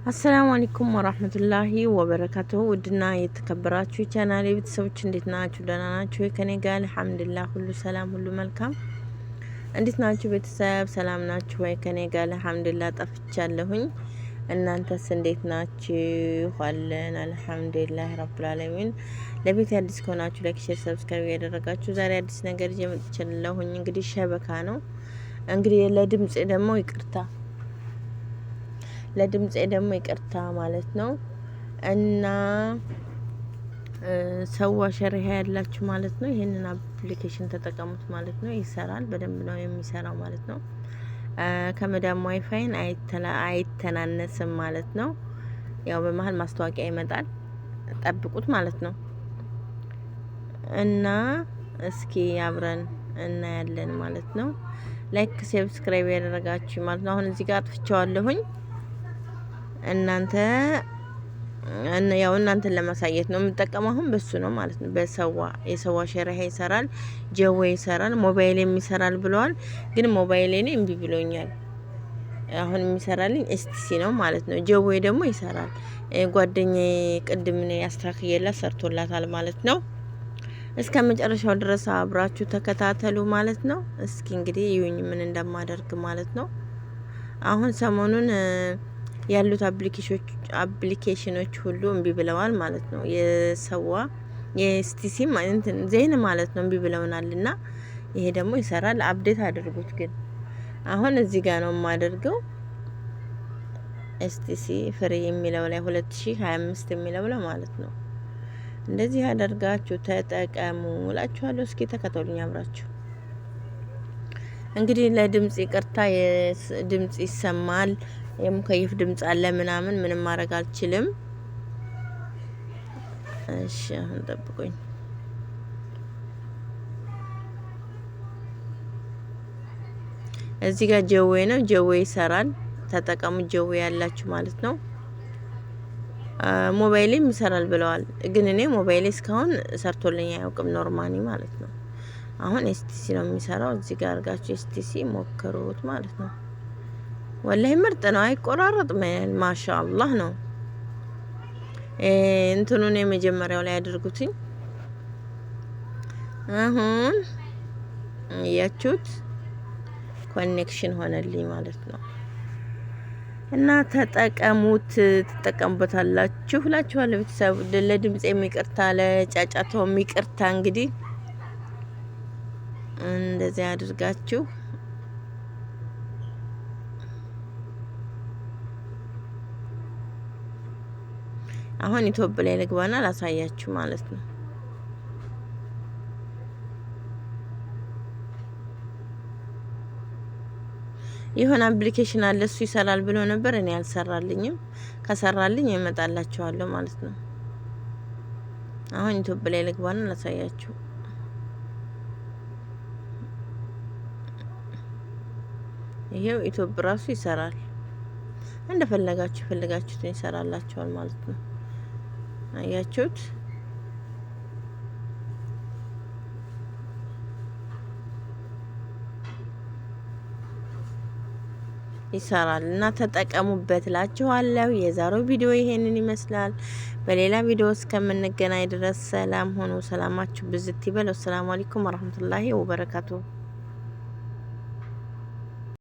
አሰላሙ አለይኩም ወራህመቱላሂ ወበረካቱሁ። ውድና የተከበራችሁ ቻናሌ ቤተሰቦች እንዴት ናችሁ? ደህና ናችሁ? ከኔ ጋር አልሐምዱሊላህ ሁሉ ሰላም፣ ሁሉ መልካም። እንዴት ናችሁ ቤተሰብ? ሰላም ናችሁ ወይ? ከኔ ጋር አልሐምዱሊላህ ጠፍቻለሁኝ። እናንተስ እንዴት ናችሁ? አለን አልሐምዱሊላህ ረብል ዓለሚን። ለቤት አዲስ ከሆናችሁ ላይክ፣ ሼር፣ ሰብስክራይብ ያደረጋችሁ ዛሬ አዲስ ነገር ይዤ መጥቻለሁኝ። እንግዲህ ሸበካ ነው። እንግዲህ ለድምጽ ደግሞ ይቅርታ ማለት ነው። እና ሰዋ ሸሪሃ ያላችሁ ማለት ነው ይሄንን አፕሊኬሽን ተጠቀሙት ማለት ነው። ይሰራል፣ በደንብ ነው የሚሰራው ማለት ነው። ከመዳም ዋይፋይን አይተናነስም ማለት ነው። ያው በመሀል ማስታወቂያ ይመጣል፣ ጠብቁት ማለት ነው። እና እስኪ አብረን እናያለን ማለት ነው። ላይክ ሰብስክራይብ ያደረጋችሁ ማለት ነው። አሁን እዚህ ጋር አጥፍቼዋለሁኝ። እናንተን ለማሳየት ነው የምጠቀመው። አሁን በሱ ነው ማለት ነው። የሰዋ ሸሪሃ ይሰራል፣ ጀዌ ይሰራል፣ ሞባይሌም ይሰራል ብለዋል። ግን ሞባይሌ እምቢ ብሎኛል። አሁን የሚሰራልኝ ኤስቲሲ ነው ማለት ነው። ጀዌ ደግሞ ይሰራል። ጓደኛዬ ቅድም ያስተካክየላት ሰርቶላታል ማለት ነው። እስከ መጨረሻው ድረስ አብራችሁ ተከታተሉ ማለት ነው። እስኪ እንግዲህ ይሁኝ ምን እንደማደርግ ማለት ነው። አሁን ሰሞኑን ያሉት አፕሊኬሽኖች ሁሉ እምቢ ብለዋል ማለት ነው። የኤስቲሲ ዜን ማለት ነው እምቢ ብለውናልና ይሄ ደግሞ ይሰራል። አፕዴት አድርጉት። ግን አሁን እዚህ ጋር ነው የማደርገው ኤስቲሲ ፍሪ የሚለው ላይ 2025 የሚለው ላይ ማለት ነው። እንደዚህ አደርጋችሁ ተጠቀሙ እላችኋለሁ። እስኪ ተከተሉኝ አብራችሁ። እንግዲህ ለድምጽ ይቅርታ፣ ድምጽ ይሰማል፣ የሙከይፍ ድምጽ አለ ምናምን፣ ምንም ማድረግ አልችልም። እሺ አሁን ጠብቁኝ። እዚህ ጋር ጀዌ ነው፣ ጀዌ ይሰራል። ተጠቀሙ ጀዌ ያላችሁ ማለት ነው። ሞባይሌም ይሰራል ብለዋል። ግን እኔ ሞባይሌ እስካሁን ሰርቶልኝ አያውቅም፣ ኖርማኒ ማለት ነው። አሁን ኤስቲሲ ነው የሚሰራው። እዚህ ጋር አድርጋችሁ ኤስቲሲ ሞክሩት ማለት ነው። ወላሂ ምርጥ ነው፣ አይቆራረጥም። ማሻአላህ ነው። እንትኑን የመጀመሪያው ላይ አድርጉትኝ። አሁን እያችሁት ኮኔክሽን ሆነልኝ ማለት ነው። እና ተጠቀሙት፣ ትጠቀሙበታላችሁ እላችኋለሁ ቤተሰብ። ለድምጽ የሚቅርታ፣ ለጫጫታው የሚቅርታ። እንግዲህ እንደዚህ አድርጋችሁ አሁን ኢትዮጵያ ላይ ልግባና ላሳያችሁ ማለት ነው። የሆነ አፕሊኬሽን አለ እሱ ይሰራል ብሎ ነበር። እኔ አልሰራልኝም። ከሰራልኝ ይመጣላችኋለሁ ማለት ነው። አሁን ኢትዮጵያ ላይ ልግባና ላሳያችሁ። ይሄው ኢትዮጵያ ራሱ ይሰራል። እንደፈለጋችሁ ፈልጋችሁትን ይሰራላችኋል ማለት ነው። አያችሁት? ይሰራል እና ተጠቀሙበት እላችኋለሁ። የዛሬው ቪዲዮ ይሄንን ይመስላል። በሌላ ቪዲዮ እስከምንገናኝ ድረስ ሰላም ሆኑ። ሰላማችሁ ብዝት ይበል። ወሰላሙ አለይኩም ወራህመቱላሂ ወበረካቱሁ።